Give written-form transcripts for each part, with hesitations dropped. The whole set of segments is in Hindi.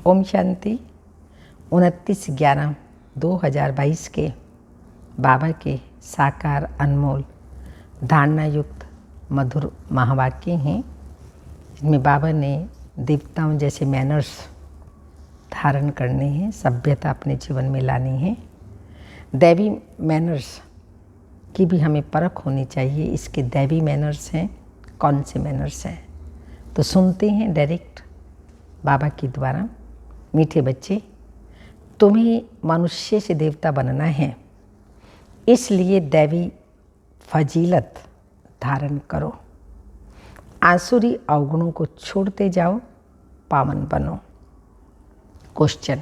ओम शांति। 29/11/2022 के बाबा के साकार अनमोल धारणा युक्त मधुर महावाक्य हैं, जिनमें बाबा ने देवताओं जैसे मैनर्स धारण करने हैं, सभ्यता अपने जीवन में लानी है। दैवी मैनर्स की भी हमें परख होनी चाहिए। इसके दैवी मैनर्स हैं, कौन से मैनर्स हैं, तो सुनते हैं डायरेक्ट बाबा के द्वारा। मीठे बच्चे, तुम्हें मनुष्य से देवता बनना है, इसलिए दैवी फजीलत धारण करो। आसुरी अवगुणों को छोड़ते जाओ, पावन बनो। क्वेश्चन,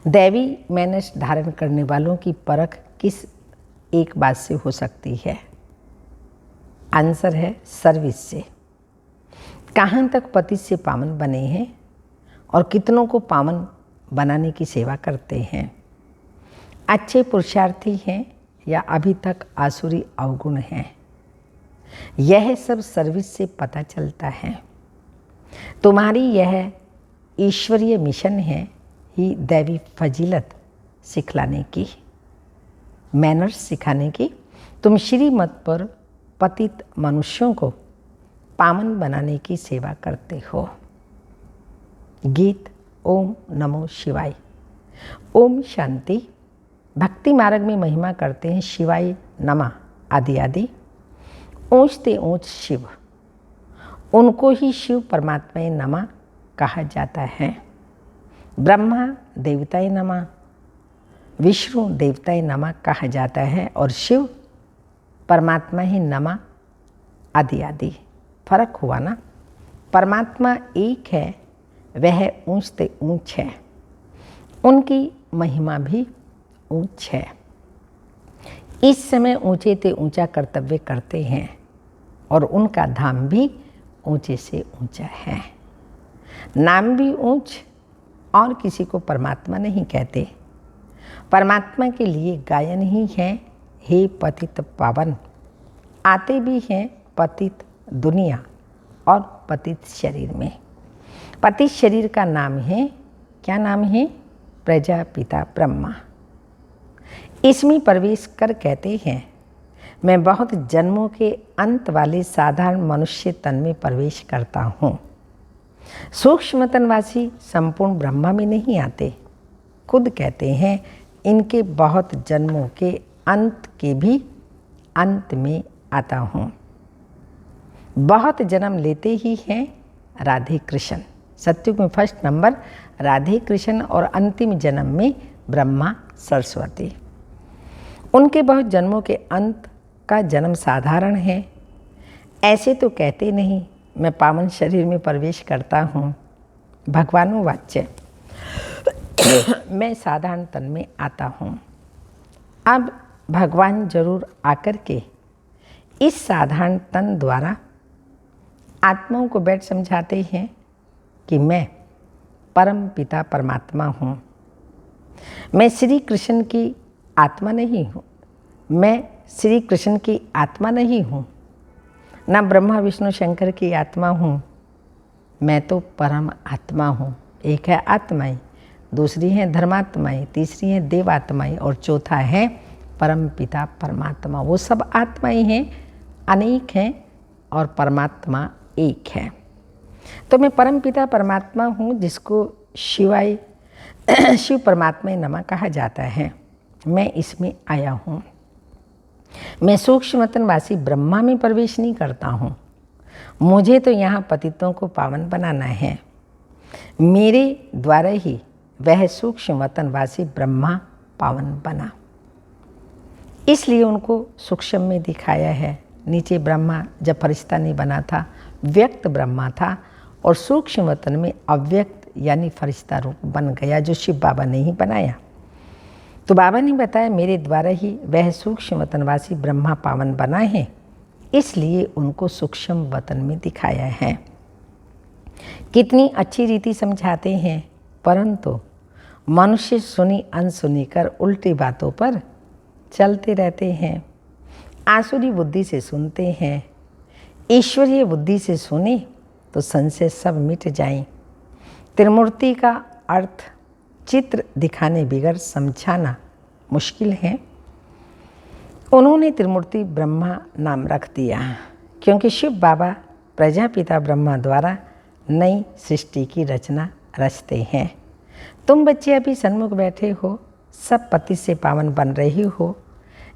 दैवी मैनर्स धारण करने वालों की परख किस एक बात से हो सकती है? आंसर है सर्विस से। कहाँ तक पति से पावन बने हैं और कितनों को पावन बनाने की सेवा करते हैं? अच्छे पुरुषार्थी हैं या अभी तक आसुरी अवगुण हैं? यह सब सर्विस से पता चलता है। तुम्हारी यह ईश्वरीय मिशन है ही दैवी फजीलत सिखलाने की, मैनर्स सिखाने की। तुम श्रीमत पर पतित मनुष्यों को पावन बनाने की सेवा करते हो। गीत ओम नमो शिवाय। ओम शांति। भक्ति मार्ग में महिमा करते हैं शिवाय नमः आदि आदि। ऊंचते ऊंच शिव, उनको ही शिव परमात्मा नमः कहा जाता है। ब्रह्मा देवताय नमः, विष्णु देवताय नमः कहा जाता है और शिव परमात्मा ही नमः आदि आदि। फर्क हुआ ना? परमात्मा एक है, वह ऊंचते ऊंच है, उनकी महिमा भी ऊंच है। इस समय ऊंचे ते ऊंचा कर्तव्य करते हैं और उनका धाम भी ऊंचे से ऊंचा है। नाम भी ऊंच, और किसी को परमात्मा नहीं कहते। परमात्मा के लिए गायन ही है, हे पतित पावन। आते भी हैं पतित दुनिया और पतित शरीर में। पतित शरीर का नाम है, क्या नाम है? प्रजापिता ब्रह्मा। इसमें प्रवेश कर कहते हैं, मैं बहुत जन्मों के अंत वाले साधारण मनुष्य तन में प्रवेश करता हूँ। सूक्ष्म तनवासी संपूर्ण ब्रह्मा में नहीं आते। खुद कहते हैं, इनके बहुत जन्मों के अंत के भी अंत में आता हूँ। बहुत जन्म लेते ही हैं राधे कृष्ण। सत्युग में फर्स्ट नंबर राधे कृष्ण और अंतिम जन्म में ब्रह्मा सरस्वती। उनके बहुत जन्मों के अंत का जन्म साधारण है। ऐसे तो कहते नहीं, मैं पावन शरीर में प्रवेश करता हूँ। भगवानो वाच्य मैं साधारण तन में आता हूँ। अब भगवान जरूर आकर के इस साधारण तन द्वारा आत्माओं को बैठ समझाते हैं कि मैं परम पिता परमात्मा हूँ। मैं श्री कृष्ण की आत्मा नहीं हूँ, मैं श्री कृष्ण की आत्मा नहीं हूँ, ना ब्रह्मा विष्णु शंकर की आत्मा हूँ। मैं तो परम आत्मा हूँ। एक है आत्माएं, दूसरी है धर्मात्माएं, तीसरी है देवात्माएं और चौथा है परम पिता परमात्मा। वो सब आत्माएं हैं, अनेक हैं और परमात्मा एक है। तो मैं परम पिता परमात्मा हूँ, जिसको शिवाय शिव परमात्मा नमः कहा जाता है। मैं इसमें आया हूँ। मैं सूक्ष्मतनवासी ब्रह्मा में प्रवेश नहीं करता हूँ। मुझे तो यहाँ पतितों को पावन बनाना है। मेरे द्वारा ही वह सूक्ष्म वतनवासी ब्रह्मा पावन बना, इसलिए उनको सूक्ष्म में दिखाया है। नीचे ब्रह्मा जब फरिश्ता नहीं बना था, व्यक्त ब्रह्मा था, और सूक्ष्म वतन में अव्यक्त यानी फरिश्ता रूप बन गया, जो शिव बाबा ने ही बनाया। तो बाबा ने बताया, मेरे द्वारा ही वह सूक्ष्म वतनवासी ब्रह्मा पावन बना है, इसलिए उनको सूक्ष्म वतन में दिखाया है। कितनी अच्छी रीति समझाते हैं, परंतु मनुष्य सुनी अनसुनी कर उल्टी बातों पर चलते रहते हैं। आसुरी बुद्धि से सुनते हैं, ईश्वरीय बुद्धि से सुने तो संशय सब मिट जाएं। त्रिमूर्ति का अर्थ चित्र दिखाने बगैर समझाना मुश्किल है। उन्होंने त्रिमूर्ति ब्रह्मा नाम रख दिया क्योंकि शिव बाबा प्रजापिता ब्रह्मा द्वारा नई सृष्टि की रचना रचते हैं। तुम बच्चे अभी सन्मुख बैठे हो, सब पति से पावन बन रही हो।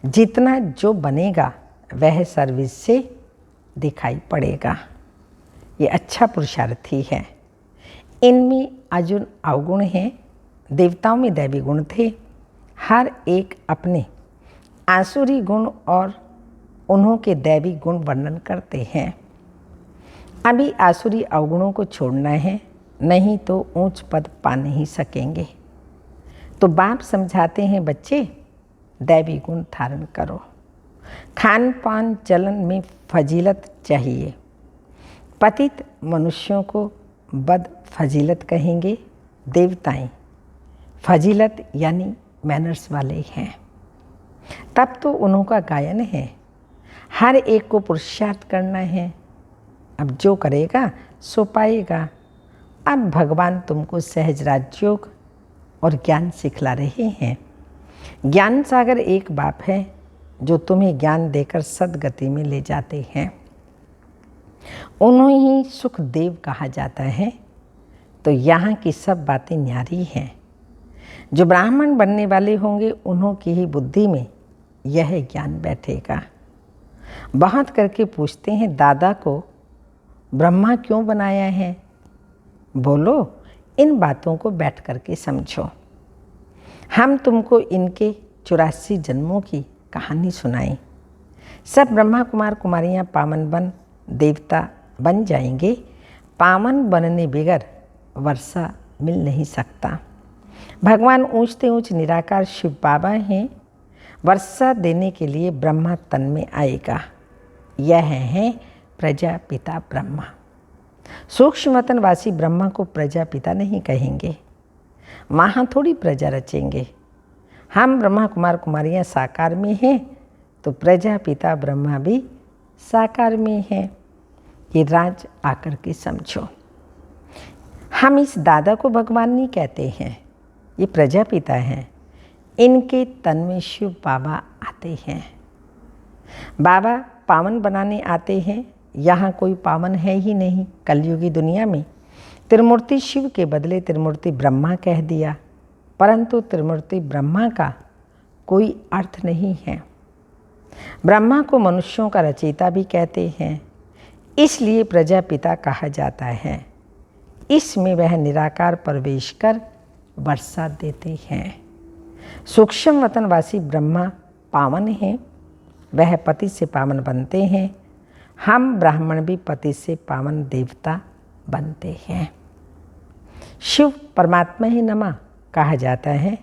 जितना जो बनेगा वह सर्विस से दिखाई पड़ेगा। ये अच्छा पुरुषार्थी है। इनमें अर्जुन अवगुण हैं, देवताओं में दैवी गुण थे। हर एक अपने आसुरी गुण और उन्हों के दैवी गुण वर्णन करते हैं। अभी आसुरी अवगुणों को छोड़ना है, नहीं तो ऊंच पद पा नहीं सकेंगे। तो बाप समझाते हैं, बच्चे दैवी गुण धारण करो। खान पान चलन में फजीलत चाहिए। पतित मनुष्यों को बद फजीलत कहेंगे, देवताएं फजीलत यानी मैनर्स वाले हैं। तब तो उन्हों का गायन है, हर एक को पुरुषार्थ करना है। अब जो करेगा सो पाएगा। अब भगवान तुमको सहज राजयोग और ज्ञान सिखला रहे हैं। ज्ञान सागर एक बाप है जो तुम्हें ज्ञान देकर सदगति में ले जाते हैं। उन्हें ही सुखदेव कहा जाता है। तो यहाँ की सब बातें न्यारी हैं। जो ब्राह्मण बनने वाले होंगे उन्हों की ही बुद्धि में यह ज्ञान बैठेगा। बहुत करके पूछते हैं, दादा को ब्रह्मा क्यों बनाया है? बोलो, इन बातों को बैठ करके समझो। हम तुमको इनके 84 जन्मों की कहानी सुनाएं। सब ब्रह्मा कुमार कुमारियाँ पावन बन देवता बन जाएंगे। पावन बनने बगैर वर्षा मिल नहीं सकता। भगवान ऊंचते ऊंच निराकार शिव बाबा हैं। वर्षा देने के लिए ब्रह्मा तन में आएगा। यह है प्रजापिता ब्रह्मा। सूक्ष्म वतनवासी ब्रह्मा को प्रजापिता नहीं कहेंगे, वहाँ थोड़ी प्रजा रचेंगे। हम ब्रह्मा कुमार कुमारियाँ साकार में हैं तो प्रजापिता ब्रह्मा भी साकार में है। ये राज आकर के समझो। हम इस दादा को भगवान नहीं कहते हैं, ये प्रजापिता हैं। इनके तन में शिव बाबा आते हैं। बाबा पावन बनाने आते हैं। यहाँ कोई पावन है ही नहीं। कलयुगी दुनिया में त्रिमूर्ति शिव के बदले त्रिमूर्ति ब्रह्मा कह दिया, परंतु त्रिमूर्ति ब्रह्मा का कोई अर्थ नहीं है। ब्रह्मा को मनुष्यों का रचयिता भी कहते हैं, इसलिए प्रजापिता कहा जाता है। इसमें वह निराकार प्रवेश कर वर्षा देते हैं। सूक्ष्म वतनवासी ब्रह्मा पावन हैं, वह पति से पावन बनते हैं। हम ब्राह्मण भी पति से पावन देवता बनते हैं। शिव परमात्मा ही नमा कहा जाता है।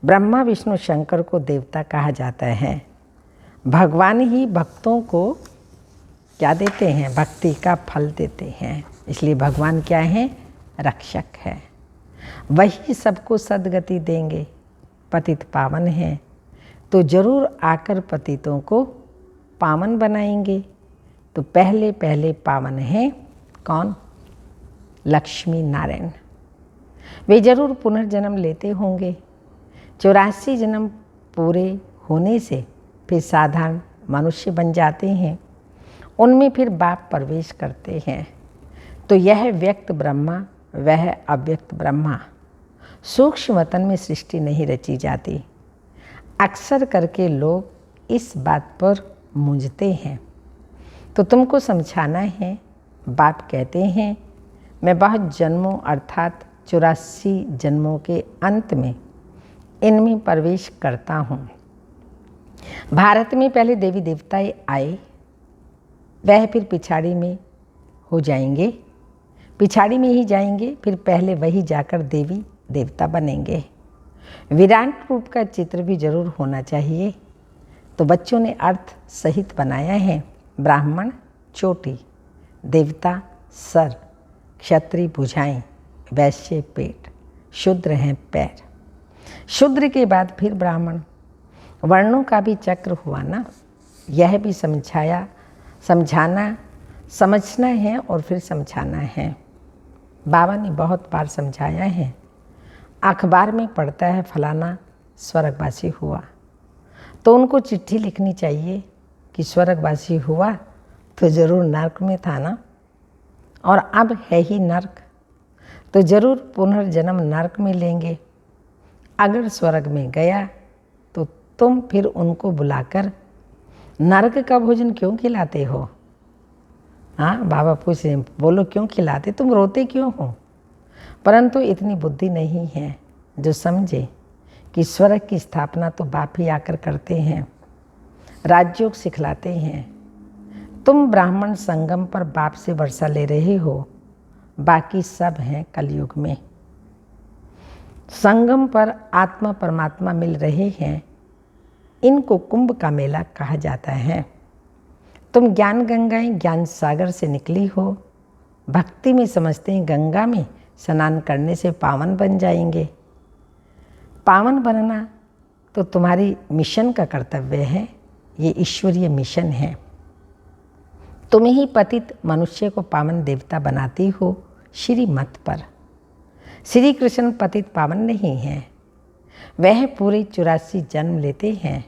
ब्रह्मा विष्णु शंकर को देवता कहा जाता है। भगवान ही भक्तों को क्या देते हैं? भक्ति का फल देते हैं। इसलिए भगवान क्या है? रक्षक है। वही सबको सद्गति देंगे। पतित पावन हैं तो जरूर आकर पतितों को पावन बनाएंगे। तो पहले पहले पावन हैं कौन? लक्ष्मी नारायण। वे जरूर पुनर्जन्म लेते होंगे। 84 जन्म पूरे होने से फिर साधारण मनुष्य बन जाते हैं। उनमें फिर बाप प्रवेश करते हैं। तो यह व्यक्त ब्रह्मा, वह अव्यक्त ब्रह्मा। सूक्ष्म वतन में सृष्टि नहीं रची जाती। अक्सर करके लोग इस बात पर मूंझते हैं। तो तुमको समझाना है। बाप कहते हैं, मैं बहुत जन्मों अर्थात 84 जन्मों के अंत में इनमें प्रवेश करता हूँ। भारत में पहले देवी देवताएं आए, वह फिर पिछाड़ी में हो जाएंगे, पिछाड़ी में ही जाएंगे, फिर पहले वही जाकर देवी देवता बनेंगे। विराट रूप का चित्र भी जरूर होना चाहिए। तो बच्चों ने अर्थ सहित बनाया है। ब्राह्मण चोटी, देवता सर, क्षत्रिय भुजाएं, वैश्य पेट, शूद्र हैं पैर। शूद्र के बाद फिर ब्राह्मण। वर्णों का भी चक्र हुआ ना, यह भी समझाना समझना है और फिर समझाना है। बाबा ने बहुत बार समझाया है। अखबार में पढ़ता है फलाना स्वर्गवासी हुआ, तो उनको चिट्ठी लिखनी चाहिए कि स्वर्गवासी हुआ तो ज़रूर नर्क में था ना, और अब है ही नर्क, तो ज़रूर पुनर्जन्म नर्क में लेंगे। अगर स्वर्ग में गया तो तुम फिर उनको बुलाकर नर्क का भोजन क्यों खिलाते हो? हाँ, बाबा पूछे, बोलो क्यों खिलाते, तुम रोते क्यों हो? परंतु इतनी बुद्धि नहीं है जो समझे कि स्वर्ग की स्थापना तो बाप ही आकर करते हैं, राजयोग सिखलाते हैं। तुम ब्राह्मण संगम पर बाप से वर्षा ले रहे हो, बाकी सब हैं कलयुग में। संगम पर आत्मा परमात्मा मिल रहे हैं, इनको कुंभ का मेला कहा जाता है। तुम ज्ञान गंगाएं ज्ञान सागर से निकली हो, भक्ति में समझते हैं गंगा में स्नान करने से पावन बन जाएंगे। पावन बनना तो तुम्हारी मिशन का कर्तव्य है, ये ईश्वरीय मिशन है। तुम ही पतित मनुष्य को पावन देवता बनाती हो श्रीमत पर। श्री कृष्ण पतित पावन नहीं है, वह पूरे 84 जन्म लेते हैं,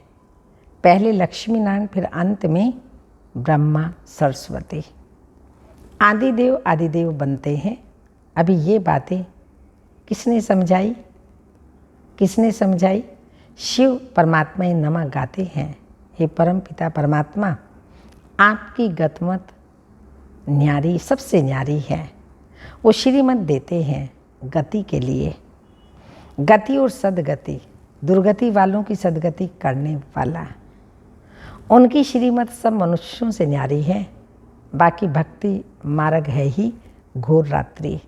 पहले लक्ष्मी नारायण, फिर अंत में ब्रह्मा सरस्वती। आदिदेव आदिदेव बनते हैं। अभी ये बातें किसने समझाई? किसने समझाई? शिव परमात्मा नमः गाते हैं, हे परम पिता परमात्मा, आपकी गतमत न्यारी, सबसे न्यारी है। वो श्रीमत देते हैं गति के लिए, गति और सदगति, दुर्गति वालों की सदगति करने वाला। उनकी श्रीमत सब मनुष्यों से न्यारी है। बाकी भक्ति मार्ग है ही घोर रात्रि,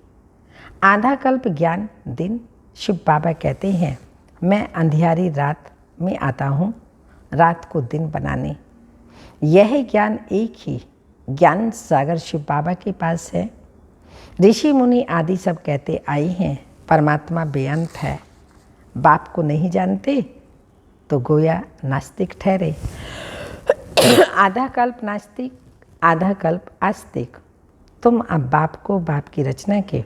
आधा कल्प ज्ञान दिन। शिव बाबा कहते हैं, मैं अंधियारी रात में आता हूँ रात को दिन बनाने। यह ज्ञान एक ही ज्ञान सागर शिव बाबा के पास है। ऋषि मुनि आदि सब कहते आए हैं परमात्मा बेअंत है। बाप को नहीं जानते तो गोया नास्तिक ठहरे। आधा कल्प नास्तिक, आधा कल्प आस्तिक। तुम अब बाप को, बाप की रचना के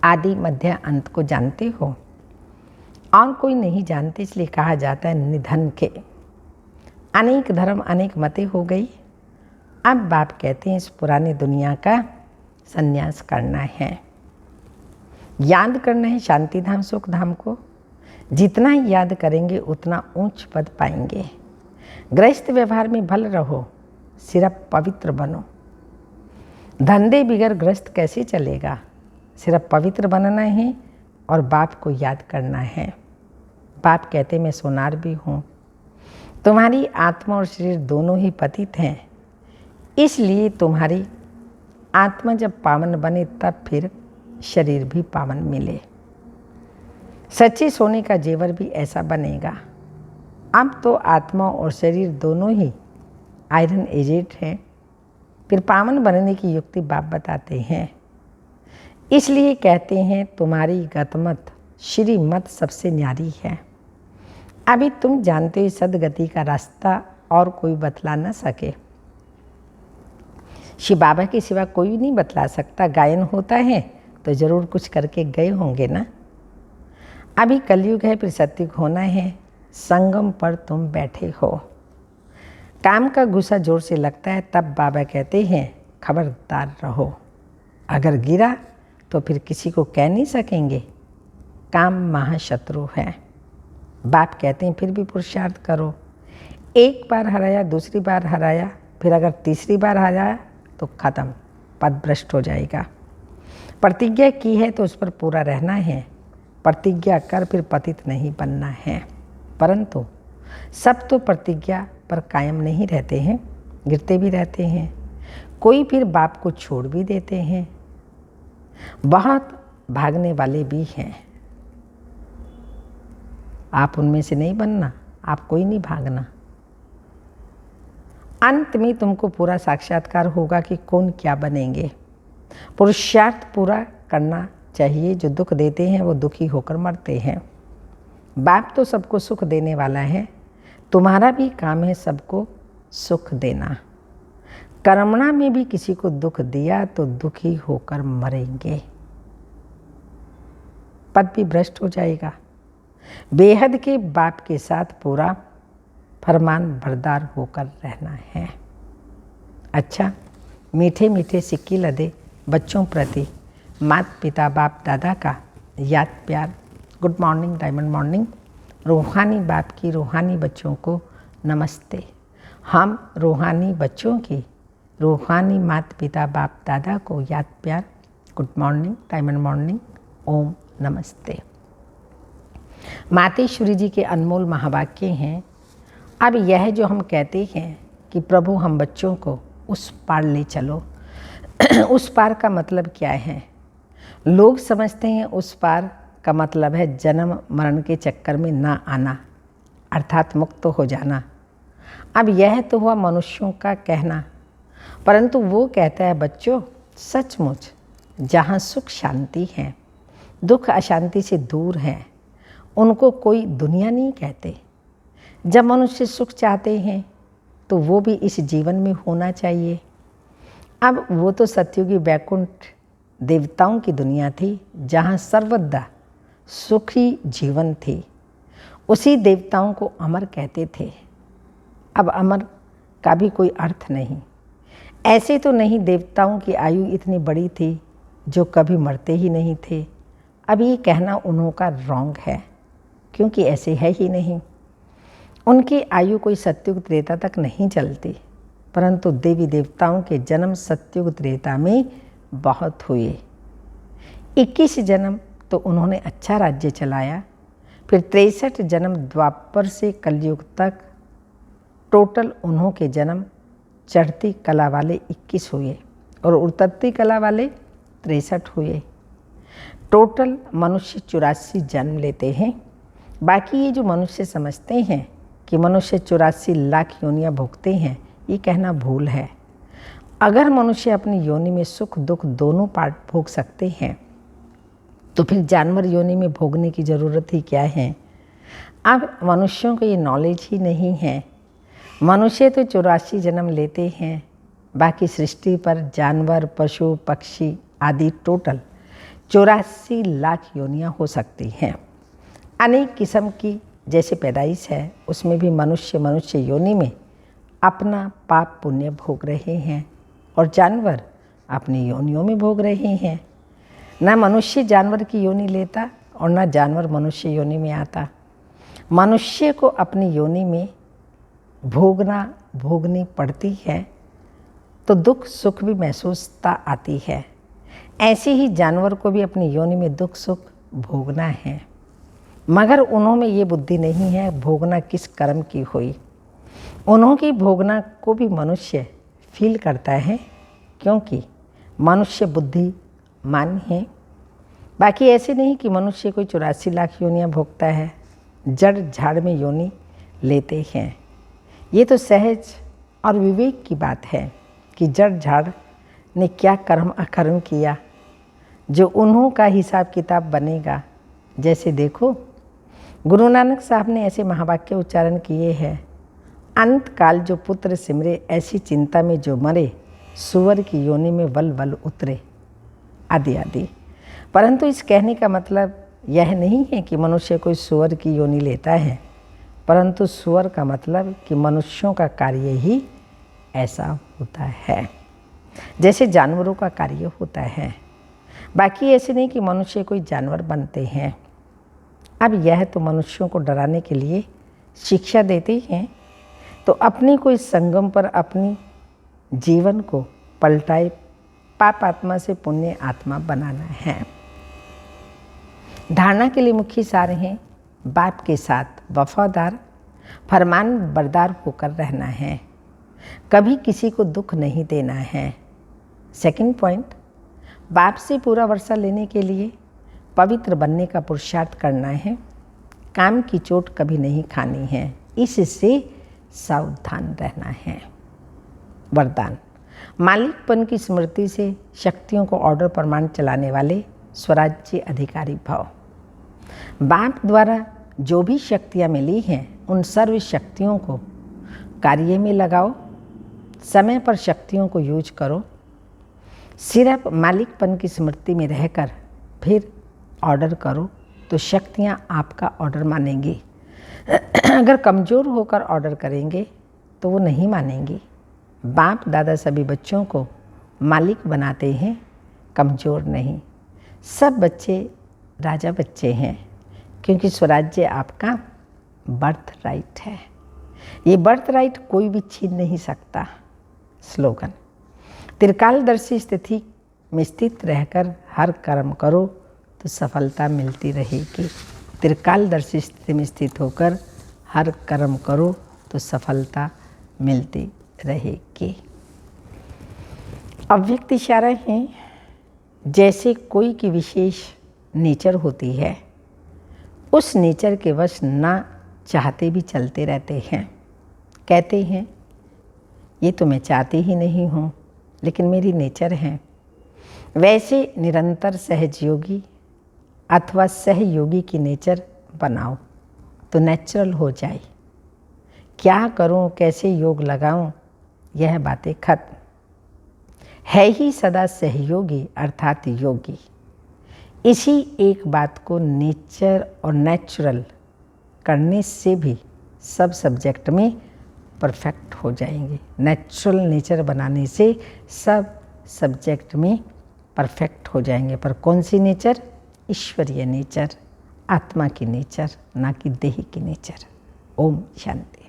आदि मध्य अंत को जानते हो, और कोई नहीं जानते, इसलिए कहा जाता है निधन के। अनेक धर्म अनेक मतें हो गई। अब बाप कहते हैं इस पुरानी दुनिया का संन्यास करना है, याद करना है शांति धाम सुख धाम को। जितना याद करेंगे उतना ऊंच पद पाएंगे। गृहस्थ व्यवहार में भल रहो, सिर्फ पवित्र बनो। धंधे बिगर गृहस्थ कैसे चलेगा? सिर्फ पवित्र बनना है और बाप को याद करना है। बाप कहते मैं सोनार भी हूँ। तुम्हारी आत्मा और शरीर दोनों ही पतित हैं, इसलिए तुम्हारी आत्मा जब पावन बने तब फिर शरीर भी पावन मिले। सच्चे सोने का जेवर भी ऐसा बनेगा। अब तो आत्मा और शरीर दोनों ही आयरन एजेड हैं, फिर पावन बनने की युक्ति बाप बताते हैं। इसलिए कहते हैं तुम्हारी गतमत श्रीमत सबसे न्यारी है। अभी तुम जानते हो सदगति का रास्ता और कोई बतला न सके। शिव बाबा के सिवा कोई नहीं बतला सकता। गायन होता है तो ज़रूर कुछ करके गए होंगे ना। अभी कलयुग है, फिर सत्युग होना है। संगम पर तुम बैठे हो, काम का गुस्सा जोर से लगता है, तब बाबा कहते हैं खबरदार रहो। अगर गिरा तो फिर किसी को कह नहीं सकेंगे, काम महाशत्रु है। बाप कहते हैं फिर भी पुरुषार्थ करो। एक बार हराया, दूसरी बार हराया, फिर अगर तीसरी बार हराया तो खत्म, पद भ्रष्ट हो जाएगा। प्रतिज्ञा की है तो उस पर पूरा रहना है। प्रतिज्ञा कर फिर पतित नहीं बनना है। परंतु सब तो प्रतिज्ञा पर कायम नहीं रहते हैं, गिरते भी रहते हैं। कोई फिर बाप को छोड़ भी देते हैं। बहुत भागने वाले भी हैं। आप उनमें से नहीं बनना, आप कोई नहीं भागना। अंत में तुमको पूरा साक्षात्कार होगा कि कौन क्या बनेंगे। पुरुषार्थ पूरा करना चाहिए। जो दुख देते हैं वो दुखी होकर मरते हैं। बाप तो सबको सुख देने वाला है, तुम्हारा भी काम है सबको सुख देना। कर्मणा में भी किसी को दुख दिया तो दुखी होकर मरेंगे। पद भी भ्रष्ट हो जाएगा। बेहद के बाप के साथ पूरा फरमान बरदार होकर रहना है। अच्छा, मीठे मीठे सिक्के लदे बच्चों प्रति माता पिता बाप दादा का याद प्यार। Good morning diamond morning. रूहानी बाप की रूहानी बच्चों को नमस्ते। हम रूहानी बच्चों की रूहानी माता पिता बाप दादा को याद प्यार। Good morning diamond morning. ओम नमस्ते। मातेश्वरी जी के अनमोल महावाक्य हैं। अब यह जो हम कहते हैं कि प्रभु हम बच्चों को उस पार ले चलो, उस पार का मतलब क्या है? लोग समझते हैं उस पार का मतलब है जन्म मरण के चक्कर में ना आना, अर्थात मुक्त हो जाना। अब यह तो हुआ मनुष्यों का कहना, परंतु वो कहता है बच्चों, सचमुच जहाँ सुख शांति है, दुख अशांति से दूर है, उनको कोई दुनिया नहीं कहते। जब मनुष्य सुख चाहते हैं तो वो भी इस जीवन में होना चाहिए। अब वो तो सतयुगी वैकुंठ देवताओं की दुनिया थी, जहाँ सर्वदा सुखी जीवन थी। उसी देवताओं को अमर कहते थे। अब अमर का भी कोई अर्थ नहीं। ऐसे तो नहीं देवताओं की आयु इतनी बड़ी थी जो कभी मरते ही नहीं थे। अब ये कहना उन्हों का रॉन्ग है, क्योंकि ऐसे है ही नहीं। उनकी आयु कोई सतयुग त्रेता तक नहीं चलती, परंतु देवी देवताओं के जन्म सतयुग त्रेता में बहुत हुए। 21 जन्म तो उन्होंने अच्छा राज्य चलाया, फिर 63 जन्म द्वापर से कलयुग तक, टोटल उन्हों के जन्म चढ़ती कला वाले 21 हुए और उतरती कला वाले 63 हुए। टोटल मनुष्य 84 जन्म लेते हैं। बाकी ये जो मनुष्य समझते हैं कि मनुष्य 84 लाख योनियाँ भोगते हैं, ये कहना भूल है। अगर मनुष्य अपनी योनि में सुख दुख दोनों पार्ट भोग सकते हैं तो फिर जानवर योनि में भोगने की ज़रूरत ही क्या है? अब मनुष्यों को ये नॉलेज ही नहीं है। मनुष्य तो 84 जन्म लेते हैं, बाकी सृष्टि पर जानवर पशु पक्षी आदि टोटल 84 लाख योनियाँ हो सकती हैं। अनेक किस्म की जैसे पैदाइश है, उसमें भी मनुष्य योनि में अपना पाप पुण्य भोग रहे हैं और जानवर अपनी योनियों में भोग रहे हैं। ना मनुष्य जानवर की योनि लेता और ना जानवर मनुष्य योनि में आता। मनुष्य को अपनी योनि में भोगनी पड़ती है तो दुख सुख भी महसूसता आती है। ऐसे ही जानवर को भी अपनी योनि में दुख सुख भोगना है, मगर उन्हों में ये बुद्धि नहीं है भोगना किस कर्म की हुई। उन्हों की भोगना को भी मनुष्य फील करता है, क्योंकि मनुष्य बुद्धिमान है। बाकी ऐसे नहीं कि मनुष्य कोई 84 लाख योनियाँ भोगता है, जड़ झाड़ में योनि लेते हैं। ये तो सहज और विवेक की बात है कि जड़ झाड़ ने क्या कर्म अकर्म किया, जो उन्हों का हिसाब किताब बनेगा। जैसे देखो, गुरु नानक साहब ने ऐसे महावाक्य उच्चारण किए हैं, अंत काल जो पुत्र सिमरे, ऐसी चिंता में जो मरे, सुअर की योनि में वल वल उतरे, आदि आदि। परंतु इस कहने का मतलब यह नहीं है कि मनुष्य कोई सुअर की योनि लेता है, परंतु सुअर का मतलब कि मनुष्यों का कार्य ही ऐसा होता है जैसे जानवरों का कार्य होता है। बाकी ऐसे नहीं कि मनुष्य कोई जानवर बनते हैं। अब यह तो मनुष्यों को डराने के लिए शिक्षा देते हैं, तो अपनी कोई संगम पर अपनी जीवन को पलटाए पाप आत्मा से पुण्य आत्मा बनाना है। धारणा के लिए मुख्य सार हैं, बाप के साथ वफादार फरमान बरदार होकर रहना है, कभी किसी को दुख नहीं देना है। सेकंड पॉइंट, बाप से पूरा वर्षा लेने के लिए पवित्र बनने का पुरुषार्थ करना है, काम की चोट कभी नहीं खानी है, इससे सावधान रहना है। वरदान, मालिकपन की स्मृति से शक्तियों को ऑर्डर प्रमाण चलाने वाले स्वराज्य अधिकारी भव। बाप द्वारा जो भी शक्तियाँ मिली हैं, उन सर्व शक्तियों को कार्य में लगाओ, समय पर शक्तियों को यूज करो। सिर्फ मालिकपन की स्मृति में रहकर फिर ऑर्डर करो, तो शक्तियाँ आपका ऑर्डर मानेंगी। अगर कमज़ोर होकर ऑर्डर करेंगे तो वो नहीं मानेंगी। बाप दादा सभी बच्चों को मालिक बनाते हैं, कमज़ोर नहीं। सब बच्चे राजा बच्चे हैं, क्योंकि स्वराज्य आपका बर्थ राइट है। ये बर्थ राइट कोई भी छीन नहीं सकता। स्लोगन: त्रिकालदर्शी स्थिति में स्थित रहकर हर कर्म करो तो सफलता मिलती रहेगी। त्रिकालदर्शी स्थिति में स्थित होकर हर कर्म करो तो सफलता मिलती रहेगी। अव्यक्त इशारा है, जैसे कोई की विशेष नेचर होती है, उस नेचर के वश ना चाहते भी चलते रहते हैं। कहते हैं ये तो मैं चाहती ही नहीं हूँ, लेकिन मेरी नेचर है। वैसे निरंतर सहजयोगी अथवा सहयोगी की नेचर बनाओ तो नेचुरल हो जाए। क्या करूं, कैसे योग लगाऊं, यह बातें खत्म। है ही सदा सहयोगी अर्थात योगी। इसी एक बात को नेचर और नेचुरल करने से भी सब सब्जेक्ट में परफेक्ट हो जाएंगे। नेचुरल नेचर बनाने से सब सब्जेक्ट में परफेक्ट हो जाएंगे। पर कौन सी नेचर? ईश्वरीय नेचर, आत्मा की नेचर, ना कि देह की नेचर। ओम शांति।